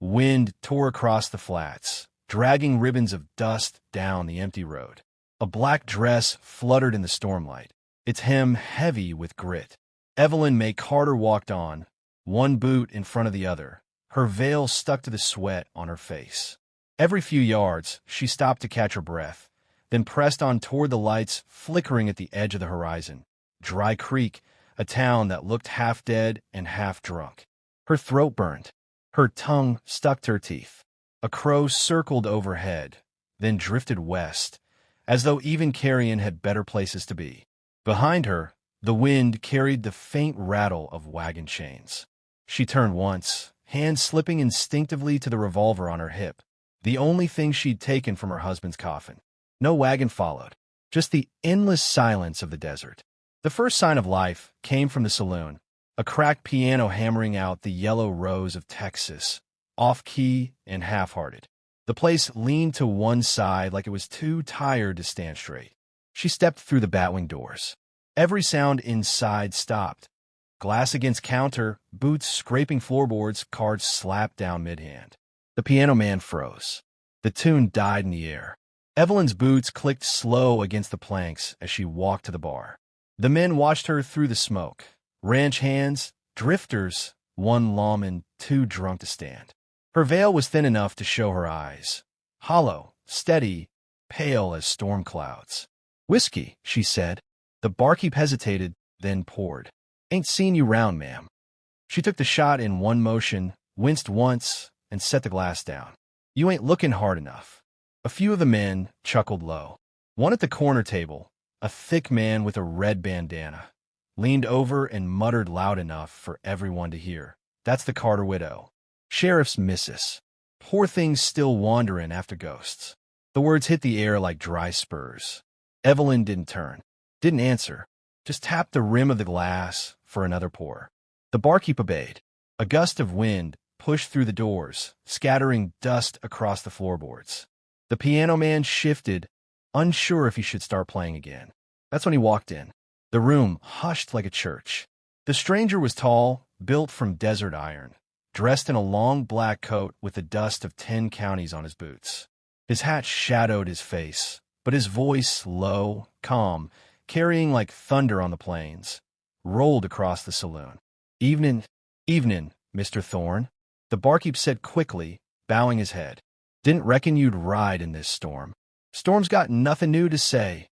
Wind tore across the flats, dragging ribbons of dust down the empty road. A black dress fluttered in the stormlight, its hem heavy with grit. Evelyn May Carter walked on, one boot in front of the other, her veil stuck to the sweat on her face. Every few yards, she stopped to catch her breath, then pressed on toward the lights flickering at the edge of the horizon. Dry Creek, a town that looked half dead and half drunk. Her throat burned. Her tongue stuck to her teeth. A crow circled overhead, then drifted west, as though even carrion had better places to be. Behind her, the wind carried the faint rattle of wagon chains. She turned once, hand slipping instinctively to the revolver on her hip, the only thing she'd taken from her husband's coffin. No wagon followed, just the endless silence of the desert. The first sign of life came from the saloon, a cracked piano hammering out the yellow rose of Texas, off-key and half-hearted. The place leaned to one side like it was too tired to stand straight. She stepped through the batwing doors. Every sound inside stopped. Glass against counter, boots scraping floorboards, cards slapped down mid-hand. The piano man froze. The tune died in the air. Evelyn's boots clicked slow against the planks as she walked to the bar. The men watched her through the smoke. Ranch hands, drifters, one lawman too drunk to stand. Her veil was thin enough to show her eyes. Hollow, steady, pale as storm clouds. "Whiskey," she said. The barkeep hesitated, then poured. "Ain't seen you round, ma'am." She took the shot in one motion, winced once, and set the glass down. "You ain't looking hard enough." A few of the men chuckled low. One at the corner table, a thick man with a red bandana, leaned over and muttered loud enough for everyone to hear. "That's the Carter widow. Sheriff's missus. Poor thing's still wanderin' after ghosts." The words hit the air like dry spurs. Evelyn didn't turn, didn't answer, just tapped the rim of the glass for another pour. The barkeep obeyed. A gust of wind pushed through the doors, scattering dust across the floorboards. The piano man shifted, unsure if he should start playing again. That's when he walked in. The room hushed like a church. The stranger was tall, built from desert iron, dressed in a long black coat with the dust of 10 counties on his boots. His hat shadowed his face, but his voice, low, calm, carrying like thunder on the plains, rolled across the saloon. Evening, Mr. Thorne," the barkeep said quickly, bowing his head. "Didn't reckon you'd ride in this storm." "Storm's got nothing new to say,"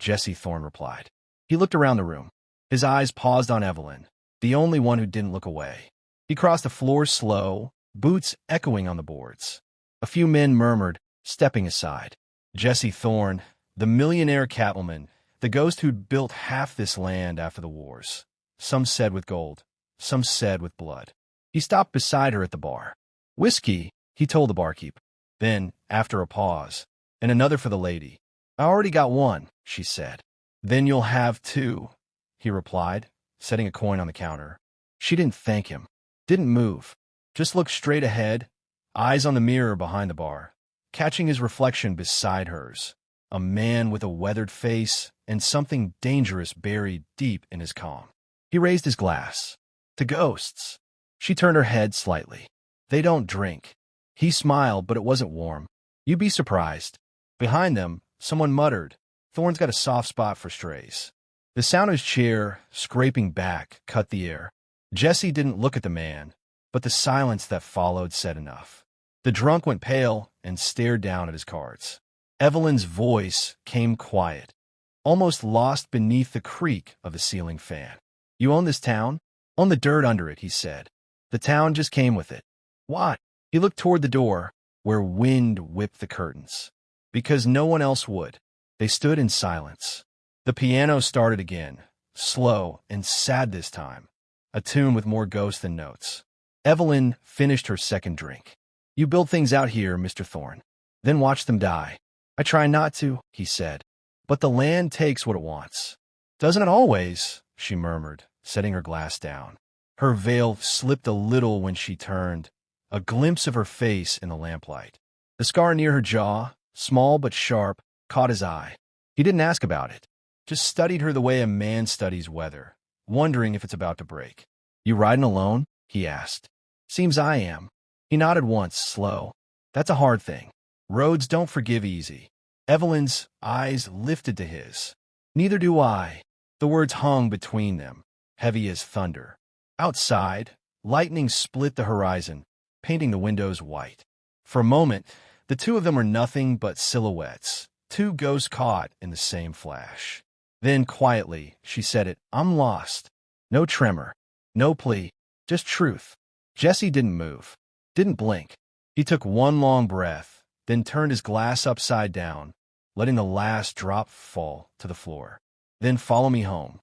Jesse Thorne replied. He looked around the room. His eyes paused on Evelyn, the only one who didn't look away. He crossed the floor slow, boots echoing on the boards. A few men murmured, stepping aside. Jesse Thorne, the millionaire cattleman, the ghost who'd built half this land after the wars. Some said with gold, some said with blood. He stopped beside her at the bar. "Whiskey," he told the barkeep. Then, after a pause, "And another for the lady." "I already got one," she said. "Then you'll have two," he replied, setting a coin on the counter. She didn't thank him, didn't move, just looked straight ahead, eyes on the mirror behind the bar, catching his reflection beside hers, a man with a weathered face and something dangerous buried deep in his calm. He raised his glass. "To ghosts." She turned her head slightly. "They don't drink." He smiled, but it wasn't warm. "You'd be surprised." Behind them, someone muttered, "Thorne's got a soft spot for strays." The sound of his chair, scraping back, cut the air. Jesse didn't look at the man, but the silence that followed said enough. The drunk went pale and stared down at his cards. Evelyn's voice came quiet, almost lost beneath the creak of the ceiling fan. "You own this town?" "Own the dirt under it," he said. "The town just came with it." "Why?" He looked toward the door, where wind whipped the curtains. "Because no one else would." They stood in silence. The piano started again, slow and sad this time, a tune with more ghosts than notes. Evelyn finished her second drink. "You build things out here, Mr. Thorne, then watch them die." "I try not to," he said, "but the land takes what it wants." "Doesn't it always?" she murmured, setting her glass down. Her veil slipped a little when she turned, a glimpse of her face in the lamplight. The scar near her jaw, small but sharp, caught his eye. He didn't ask about it, just studied her the way a man studies weather, wondering if it's about to break. "You riding alone?" he asked. "Seems I am." He He nodded once, slow. That's a hard thing. Roads don't forgive easy. Evelyn's eyes lifted to his. Neither do I. The words hung between them, heavy as thunder. Outside, lightning split the horizon, painting the windows white. For a moment, the two of them were nothing but silhouettes, two ghosts caught in the same flash. Then, quietly, she said it, I'm lost. No tremor, no plea, just truth. Jesse didn't move, didn't blink. He took one long breath, then turned his glass upside down, letting the last drop fall to the floor. Then follow me home.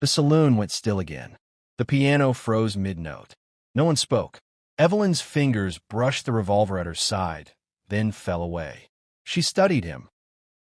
The saloon went still again. The piano froze mid-note. No one spoke. Evelyn's fingers brushed the revolver at her side, then fell away. She studied him,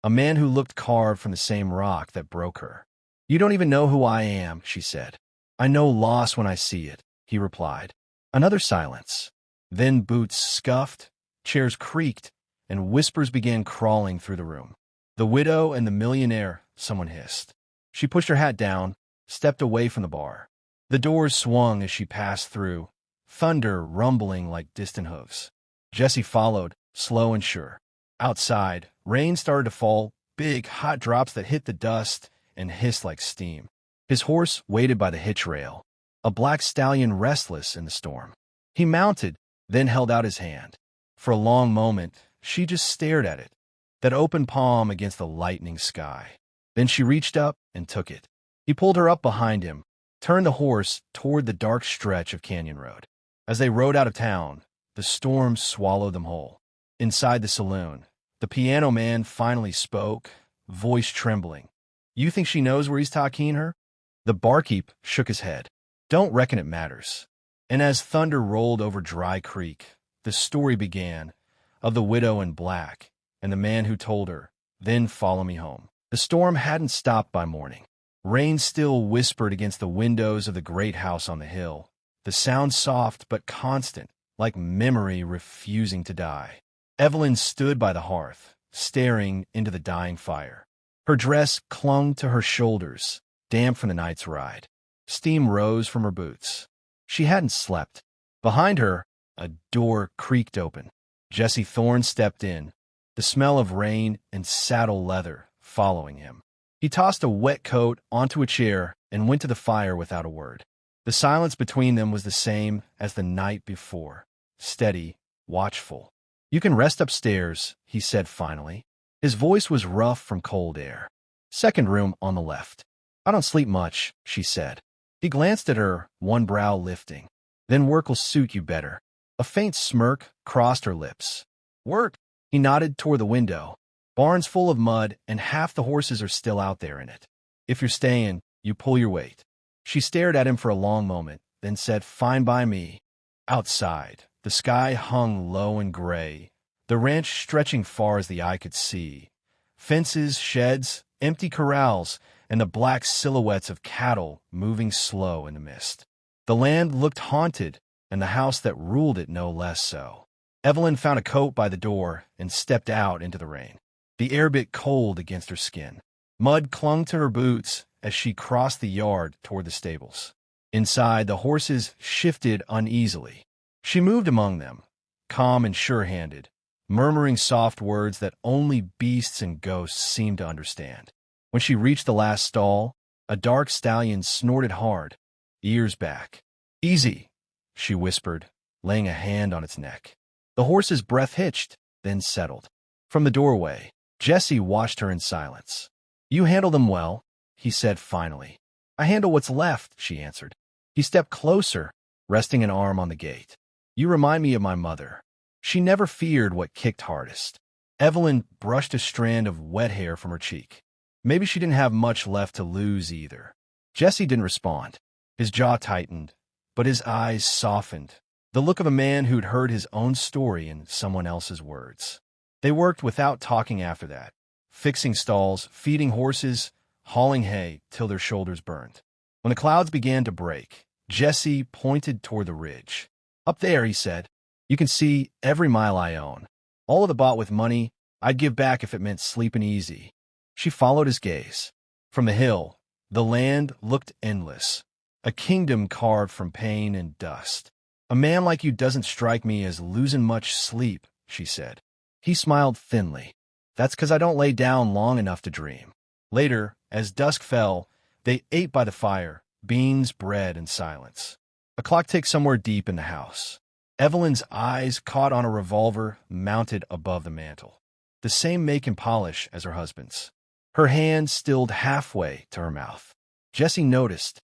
a man who looked carved from the same rock that broke her. You don't even know who I am, she said. I know loss when I see it, he replied. Another silence. Then boots scuffed, chairs creaked, and whispers began crawling through the room. The widow and the millionaire, someone hissed. She pushed her hat down, stepped away from the bar. The doors swung as she passed through, thunder rumbling like distant hooves. Jesse followed, slow and sure. Outside, rain started to fall, big, hot drops that hit the dust and hissed like steam. His horse waited by the hitch rail, a black stallion restless in the storm. He mounted, then held out his hand. For a long moment, she just stared at it, that open palm against the lightning sky. Then she reached up and took it. He pulled her up behind him, turned the horse toward the dark stretch of canyon road. As they rode out of town, the storm swallowed them whole. Inside the saloon, the piano man finally spoke, voice trembling. You think she knows where he's talking her? The barkeep shook his head. Don't reckon it matters. And as thunder rolled over Dry Creek, the story began of the widow in black and the man who told her, then follow me home. The storm hadn't stopped by morning. Rain still whispered against the windows of the great house on the hill, the sound soft but constant, like memory refusing to die. Evelyn stood by the hearth, staring into the dying fire. Her dress clung to her shoulders, damp from the night's ride. Steam rose from her boots. She hadn't slept. Behind her, a door creaked open. Jesse Thorne stepped in, the smell of rain and saddle leather following him. He tossed a wet coat onto a chair and went to the fire without a word. The silence between them was the same as the night before, steady, watchful. You can rest upstairs, he said finally. His voice was rough from cold air. Second room on the left. I don't sleep much, she said. He glanced at her, one brow lifting. Then work'll suit you better. A faint smirk crossed her lips. Work? He nodded toward the window. Barn's full of mud, and half the horses are still out there in it. If you're staying, you pull your weight. She stared at him for a long moment, then said, fine by me. Outside, the sky hung low and gray, the ranch stretching far as the eye could see. Fences, sheds, empty corrals, and the black silhouettes of cattle moving slow in the mist. The land looked haunted, and the house that ruled it no less so. Evelyn found a coat by the door and stepped out into the rain. The air bit cold against her skin. Mud clung to her boots as she crossed the yard toward the stables. Inside, the horses shifted uneasily. She moved among them, calm and sure-handed, murmuring soft words that only beasts and ghosts seemed to understand. When she reached the last stall, a dark stallion snorted hard, ears back. Easy, she whispered, laying a hand on its neck. The horse's breath hitched, then settled. From the doorway, Jesse watched her in silence. You handle them well, he said finally. I handle what's left, she answered. He stepped closer, resting an arm on the gate. You remind me of my mother. She never feared what kicked hardest. Evelyn brushed a strand of wet hair from her cheek. Maybe she didn't have much left to lose either. Jesse didn't respond. His jaw tightened, but his eyes softened, the look of a man who'd heard his own story in someone else's words. They worked without talking after that, fixing stalls, feeding horses, hauling hay till their shoulders burned. When the clouds began to break, Jesse pointed toward the ridge. Up there, he said, you can see every mile I own. All of it bought with money I'd give back if it meant sleeping easy. She followed his gaze. From the hill, the land looked endless, a kingdom carved from pain and dust. A man like you doesn't strike me as losing much sleep, she said. He smiled thinly. That's 'cause I don't lay down long enough to dream. Later, as dusk fell, they ate by the fire, beans, bread, and silence. A clock ticked somewhere deep in the house. Evelyn's eyes caught on a revolver mounted above the mantel, the same make and polish as her husband's. Her hand stilled halfway to her mouth. Jesse noticed.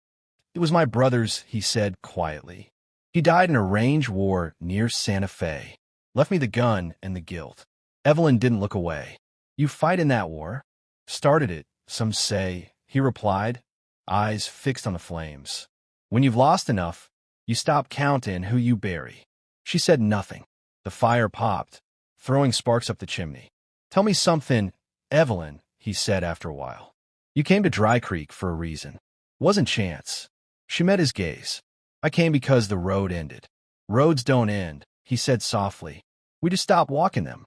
It was my brother's, he said quietly. He died in a range war near Santa Fe. Left me the gun and the guilt. Evelyn didn't look away. You fight in that war? Started it, some say, he replied, eyes fixed on the flames. When you've lost enough, you stop counting who you bury. She said nothing. The fire popped, throwing sparks up the chimney. Tell me something, Evelyn, he said after a while. You came to Dry Creek for a reason. Wasn't chance. She met his gaze. I came because the road ended. Roads don't end, he said softly. We just stop walking them.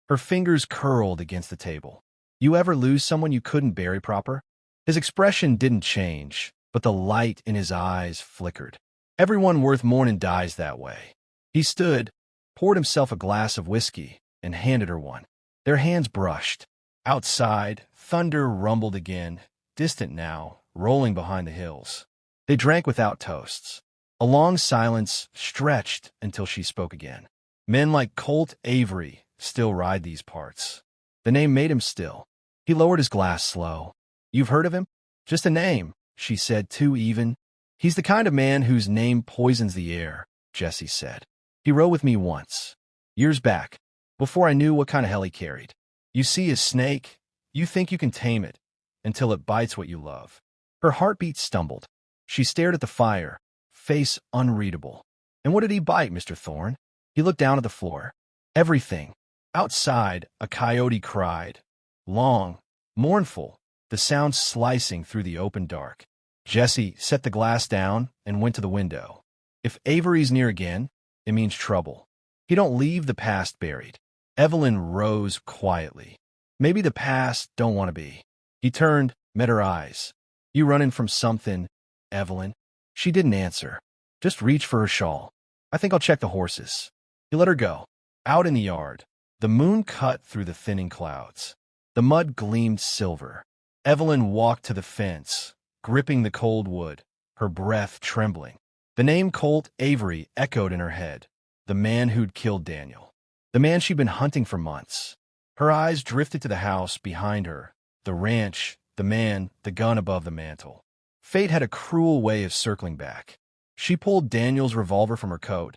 Her fingers curled against the table. You ever lose someone you couldn't bury proper? His expression didn't change, but the light in his eyes flickered. Everyone worth mourning dies that way. He stood, poured himself a glass of whiskey, and handed her one. Their hands brushed. Outside, thunder rumbled again, distant now, rolling behind the hills. They drank without toasts. A long silence stretched until she spoke again. Men like Colt Avery still ride these parts. The name made him still. He lowered his glass slow. You've heard of him? Just a name, she said, too even. He's the kind of man whose name poisons the air, Jesse said. He rode with me once, years back, before I knew what kind of hell he carried. You see his snake, you think you can tame it, until it bites what you love. Her heartbeat stumbled. She stared at the fire, face unreadable. And what did he bite, Mr. Thorne? He looked down at the floor. Everything. Outside, a coyote cried. Long, mournful, the sound slicing through the open dark. Jesse set the glass down and went to the window. If Avery's near again, it means trouble. He don't leave the past buried. Evelyn rose quietly. Maybe the past don't want to be. He turned, met her eyes. You running from something, Evelyn? She didn't answer. Just reached for her shawl. I think I'll check the horses. He let her go. Out in the yard, the moon cut through the thinning clouds. The mud gleamed silver. Evelyn walked to the fence, gripping the cold wood, her breath trembling. The name Colt Avery echoed in her head. The man who'd killed Daniel. The man she'd been hunting for months. Her eyes drifted to the house behind her, the ranch, the man, the gun above the mantel. Fate had a cruel way of circling back. She pulled Daniel's revolver from her coat,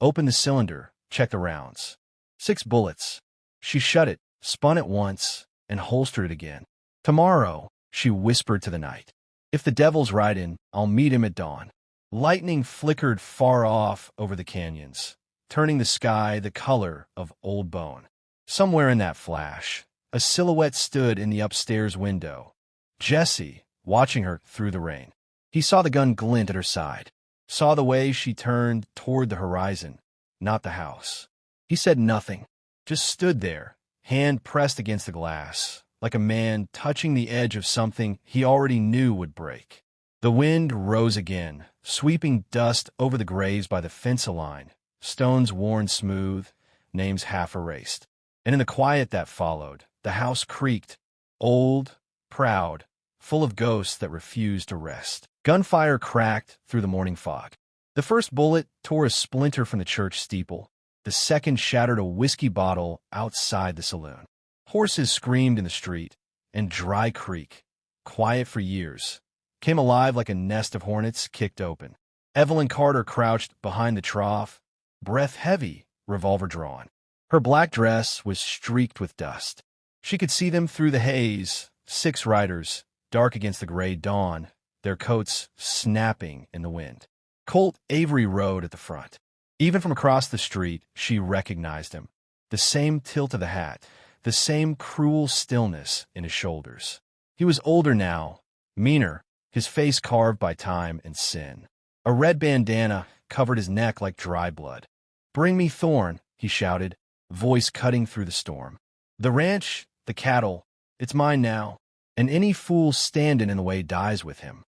opened the cylinder, checked the rounds. 6 bullets. She shut it, spun it once, and holstered it again. Tomorrow, she whispered to the night. If the devil's riding, I'll meet him at dawn. Lightning flickered far off over the canyons, turning the sky the color of old bone. Somewhere in that flash, a silhouette stood in the upstairs window. Jesse, watching her through the rain. He saw the gun glint at her side, saw the way she turned toward the horizon, not the house. He said nothing, just stood there, hand pressed against the glass, like a man touching the edge of something he already knew would break. The wind rose again, sweeping dust over the graves by the fence line, stones worn smooth, names half erased. And in the quiet that followed, the house creaked, old, proud, full of ghosts that refused to rest. Gunfire cracked through the morning fog. The first bullet tore a splinter from the church steeple. The second shattered a whiskey bottle outside the saloon. Horses screamed in the street, and Dry Creek, quiet for years, came alive like a nest of hornets kicked open. Evelyn Carter crouched behind the trough, breath heavy, revolver drawn. Her black dress was streaked with dust. She could see them through the haze, 6 riders, dark against the gray dawn, their coats snapping in the wind. Colt Avery rode at the front. Even from across the street, she recognized him. The same tilt of the hat, the same cruel stillness in his shoulders. He was older now, meaner, his face carved by time and sin. A red bandana covered his neck like dry blood. "Bring me Thorne," he shouted, voice cutting through the storm. "The ranch, the cattle, it's mine now, and any fool standing in the way dies with him."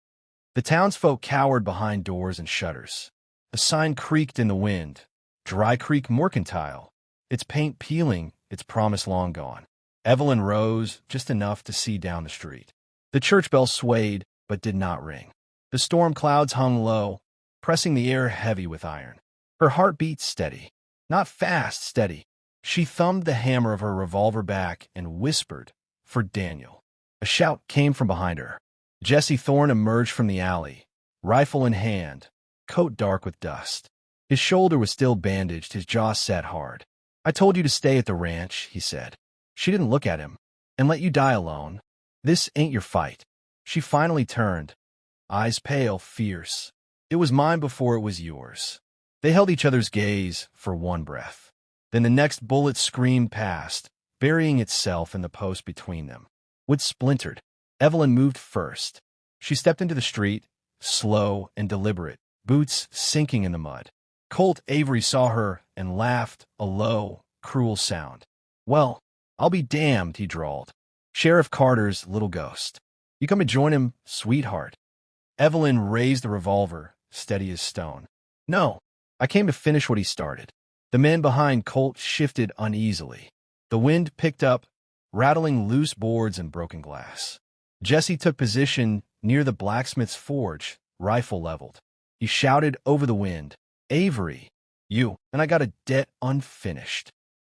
The townsfolk cowered behind doors and shutters. The sign creaked in the wind. Dry Creek Mercantile. Its paint peeling, its promise long gone. Evelyn rose just enough to see down the street. The church bell swayed, but did not ring. The storm clouds hung low, pressing the air heavy with iron. Her heart beat steady. Not fast, steady. She thumbed the hammer of her revolver back and whispered, "For Daniel." A shout came from behind her. Jesse Thorne emerged from the alley, rifle in hand, coat dark with dust. His shoulder was still bandaged, his jaw set hard. "I told you to stay at the ranch," he said. She didn't look at him. "And let you die alone. This ain't your fight." She finally turned, eyes pale, fierce. "It was mine before it was yours." They held each other's gaze for one breath. Then the next bullet screamed past, burying itself in the post between them. Wood splintered. Evelyn moved first. She stepped into the street, slow and deliberate, boots sinking in the mud. Colt Avery saw her and laughed, a low, cruel sound. "Well, I'll be damned," he drawled. "Sheriff Carter's little ghost. You come to join him, sweetheart?" Evelyn raised the revolver, steady as stone. "No, I came to finish what he started." The men behind Colt shifted uneasily. The wind picked up, rattling loose boards and broken glass. Jesse took position near the blacksmith's forge, rifle leveled. He shouted over the wind, "Avery, you, and I got a debt unfinished."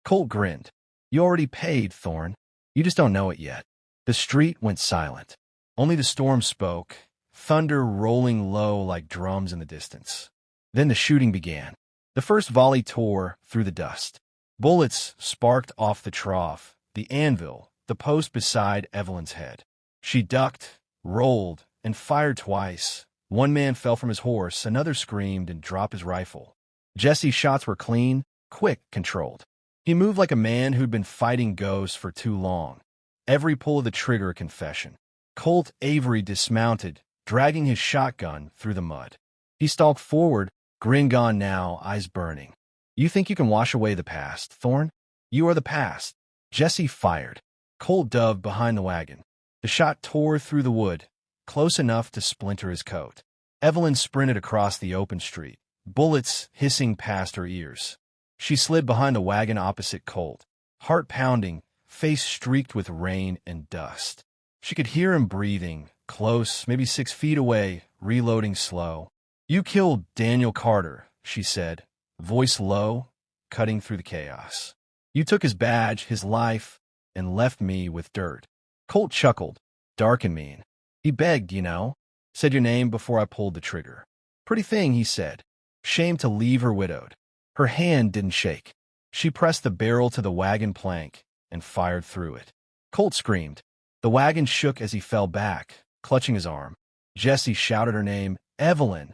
Colt grinned. "You already paid, Thorne. You just don't know it yet." The street went silent. Only the storm spoke, thunder rolling low like drums in the distance. Then the shooting began. The first volley tore through the dust. Bullets sparked off the trough, the anvil, the post beside Evelyn's head. She ducked, rolled, and fired twice. One man fell from his horse, another screamed and dropped his rifle. Jesse's shots were clean, quick, controlled. He moved like a man who'd been fighting ghosts for too long. Every pull of the trigger a confession. Colt Avery dismounted, dragging his shotgun through the mud. He stalked forward, grin gone now, eyes burning. "You think you can wash away the past, Thorne? You are the past." Jesse fired. Colt dove behind the wagon. The shot tore through the wood, close enough to splinter his coat. Evelyn sprinted across the open street, bullets hissing past her ears. She slid behind the wagon opposite Colt, heart pounding, face streaked with rain and dust. She could hear him breathing, close, maybe 6 feet away, reloading slow. "You killed Daniel Carter," she said, voice low, cutting through the chaos. "You took his badge, his life, and left me with dirt." Colt chuckled, dark and mean. "He begged, you know. Said your name before I pulled the trigger." "Pretty thing," he said. Shame to leave her widowed. Her hand didn't shake. She pressed the barrel to the wagon plank and fired through it. Colt screamed. The wagon shook as he fell back, clutching his arm. Jesse shouted her name, "Evelyn!"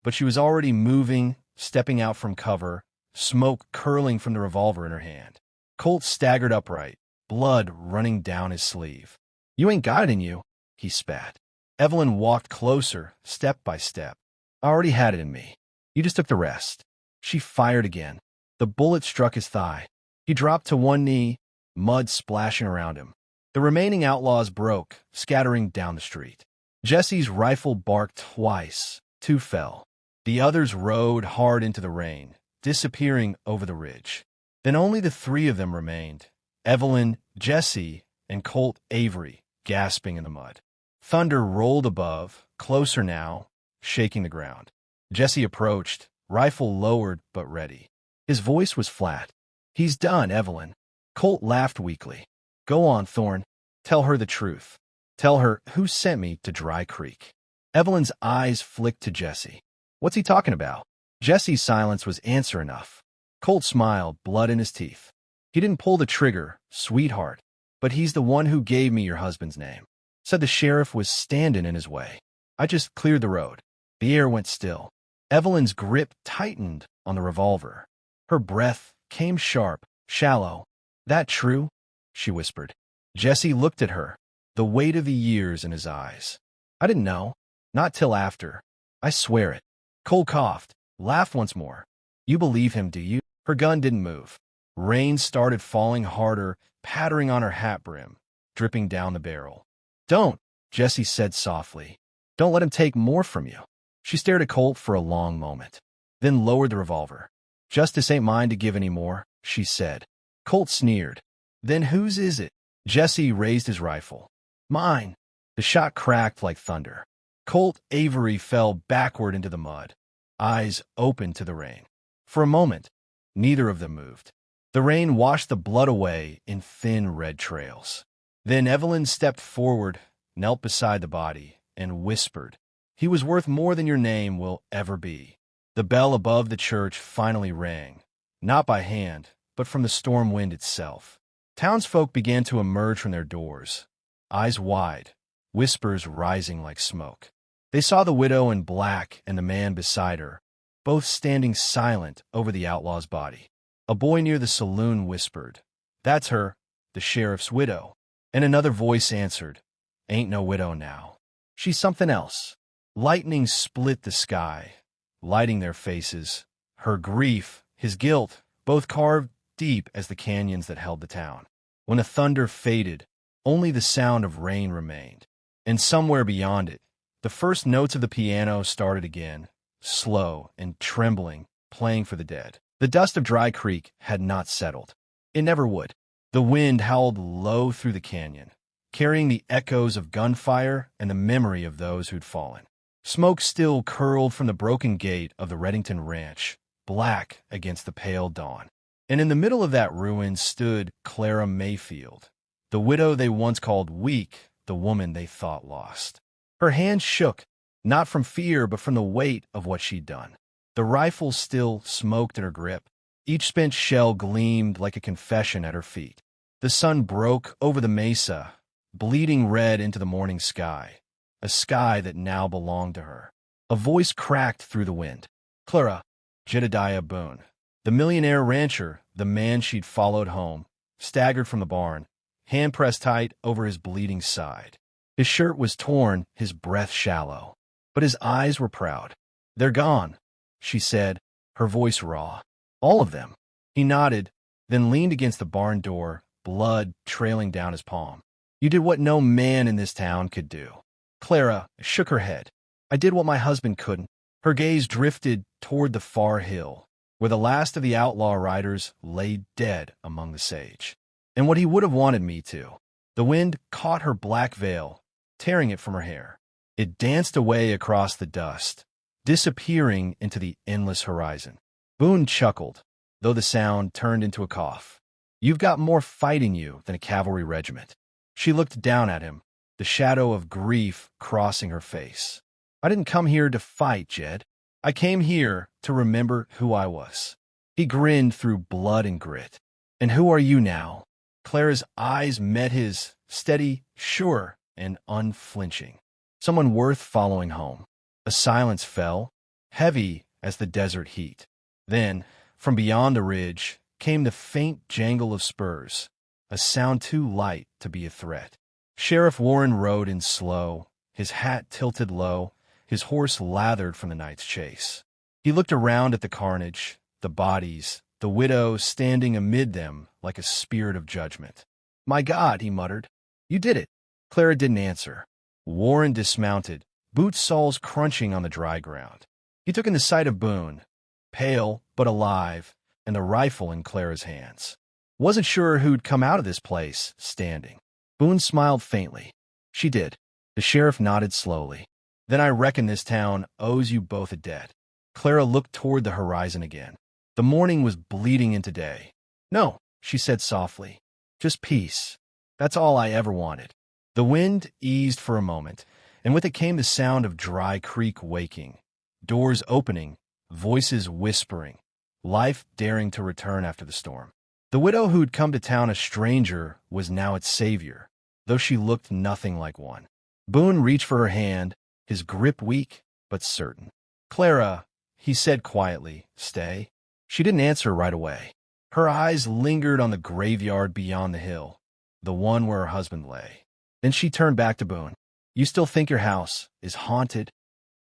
But she was already moving, stepping out from cover, smoke curling from the revolver in her hand. Colt staggered upright, blood running down his sleeve. "You ain't got it in you," he spat. Evelyn walked closer, step by step. "I already had it in me. You just took the rest." She fired again. The bullet struck his thigh. He dropped to one knee, mud splashing around him. The remaining outlaws broke, scattering down the street. Jesse's rifle barked twice. 2 fell. The others rode hard into the rain, disappearing over the ridge. Then only the 3 of them remained, Evelyn, Jesse, and Colt Avery, gasping in the mud. Thunder rolled above, closer now, shaking the ground. Jesse approached, rifle lowered but ready. His voice was flat. "He's done, Evelyn." Colt laughed weakly. "Go on, Thorne. Tell her the truth. Tell her who sent me to Dry Creek." Evelyn's eyes flicked to Jesse. "What's he talking about?" Jesse's silence was answer enough. Colt smiled, blood in his teeth. "He didn't pull the trigger, sweetheart, but he's the one who gave me your husband's name. Said the sheriff was standing in his way. I just cleared the road." The air went still. Evelyn's grip tightened on the revolver. Her breath came sharp, shallow. "That true?" she whispered. Jesse looked at her, the weight of the years in his eyes. "I didn't know. Not till after. I swear it." Cole coughed, laughed once more. "You believe him, do you?" Her gun didn't move. Rain started falling harder, pattering on her hat brim, dripping down the barrel. "Don't," Jesse said softly. "Don't let him take more from you." She stared at Colt for a long moment. then lowered the revolver. "Justice ain't mine to give any more," she said. Colt sneered. "Then whose is it?" Jesse raised his rifle. "Mine." The shot cracked like thunder. Colt Avery fell backward into the mud, eyes open to the rain. For a moment, neither of them moved. The rain washed the blood away in thin red trails. Then Evelyn stepped forward, knelt beside the body, and whispered, "He was worth more than your name will ever be." The bell above the church finally rang, not by hand, but from the storm wind itself. Townsfolk began to emerge from their doors, eyes wide, whispers rising like smoke. They saw the widow in black and the man beside her, both standing silent over the outlaw's body. A boy near the saloon whispered, "That's her, the sheriff's widow." And another voice answered, "Ain't no widow now. She's something else." Lightning split the sky, lighting their faces, her grief, his guilt, both carved deep as the canyons that held the town. When the thunder faded, only the sound of rain remained. And somewhere beyond it, the first notes of the piano started again, slow and trembling, playing for the dead. The dust of Dry Creek had not settled. It never would. The wind howled low through the canyon, carrying the echoes of gunfire and the memory of those who'd fallen. Smoke still curled from the broken gate of the Reddington Ranch, black against the pale dawn. And in the middle of that ruin stood Clara Mayfield, the widow they once called weak, the woman they thought lost. Her hands shook, not from fear but from the weight of what she'd done. The rifle still smoked in her grip. Each spent shell gleamed like a confession at her feet. The sun broke over the mesa, bleeding red into the morning sky, a sky that now belonged to her. A voice cracked through the wind. "Clara." Jedediah Boone, the millionaire rancher, the man she'd followed home, staggered from the barn, hand pressed tight over his bleeding side. His shirt was torn, his breath shallow, but his eyes were proud. "They're gone," she said, her voice raw. "All of them." He nodded, then leaned against the barn door, blood trailing down his palm. "You did what no man in this town could do." Clara shook her head. "I did what my husband couldn't." Her gaze drifted toward the far hill, where the last of the outlaw riders lay dead among the sage. "And what he would have wanted me to." The wind caught her black veil, tearing it from her hair. It danced away across the dust, disappearing into the endless horizon. Boone chuckled, though the sound turned into a cough. "You've got more fight in you than a cavalry regiment." She looked down at him, the shadow of grief crossing her face. "I didn't come here to fight, Jed. I came here to remember who I was." He grinned through blood and grit. "And who are you now?" Clara's eyes met his, steady, sure, and unflinching. "Someone worth following home." A silence fell, heavy as the desert heat. Then, from beyond the ridge, came the faint jangle of spurs, a sound too light to be a threat. Sheriff Warren rode in slow, his hat tilted low, his horse lathered from the night's chase. He looked around at the carnage, the bodies, the widow standing amid them like a spirit of judgment. "My God," he muttered, "you did it." Clara didn't answer. Warren dismounted, boot soles crunching on the dry ground. He took in the sight of Boone, pale but alive, and the rifle in Clara's hands. "Wasn't sure who'd come out of this place standing." Boone smiled faintly. "She did." The sheriff nodded slowly. "Then I reckon this town owes you both a debt." Clara looked toward the horizon again. The morning was bleeding into day. "No," she said softly, "just peace. That's all I ever wanted." The wind eased for a moment, and with it came the sound of Dry Creek waking, doors opening, voices whispering, life daring to return after the storm. The widow who'd come to town a stranger was now its savior, though she looked nothing like one. Boone reached for her hand, his grip weak but certain. "Clara," he said quietly, "stay." She didn't answer right away. Her eyes lingered on the graveyard beyond the hill, the one where her husband lay. Then she turned back to Boone. "You still think your house is haunted?"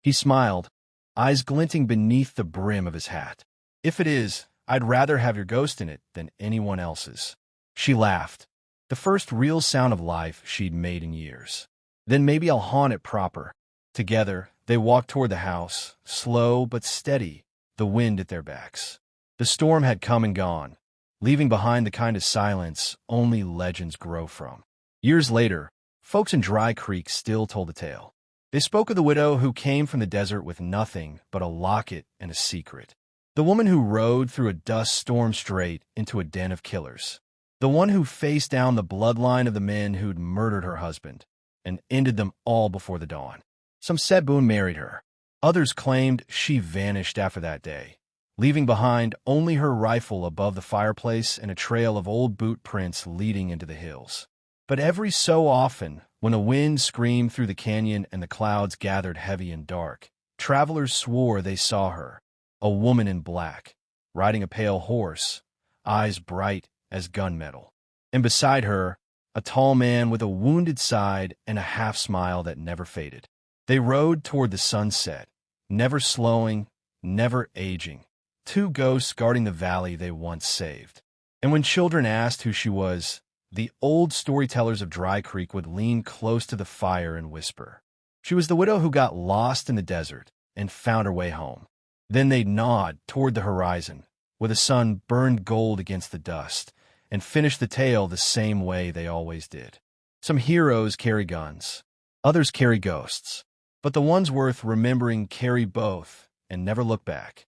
He smiled, eyes glinting beneath the brim of his hat. "If it is, I'd rather have your ghost in it than anyone else's." She laughed, the first real sound of life she'd made in years. "Then maybe I'll haunt it proper." Together, they walked toward the house, slow but steady, the wind at their backs. The storm had come and gone, leaving behind the kind of silence only legends grow from. Years later, folks in Dry Creek still told the tale. They spoke of the widow who came from the desert with nothing but a locket and a secret. The woman who rode through a dust storm straight into a den of killers. The one who faced down the bloodline of the men who'd murdered her husband and ended them all before the dawn. Some said Boone married her. Others claimed she vanished after that day, leaving behind only her rifle above the fireplace and a trail of old boot prints leading into the hills. But every so often, when a wind screamed through the canyon and the clouds gathered heavy and dark, travelers swore they saw her, a woman in black, riding a pale horse, eyes bright as gunmetal. And beside her, a tall man with a wounded side and a half-smile that never faded. They rode toward the sunset, never slowing, never aging, two ghosts guarding the valley they once saved. And when children asked who she was, the old storytellers of Dry Creek would lean close to the fire and whisper. She was the widow who got lost in the desert and found her way home. Then they'd nod toward the horizon, where the sun burned gold against the dust, and finish the tale the same way they always did. Some heroes carry guns, others carry ghosts, but the ones worth remembering carry both and never look back.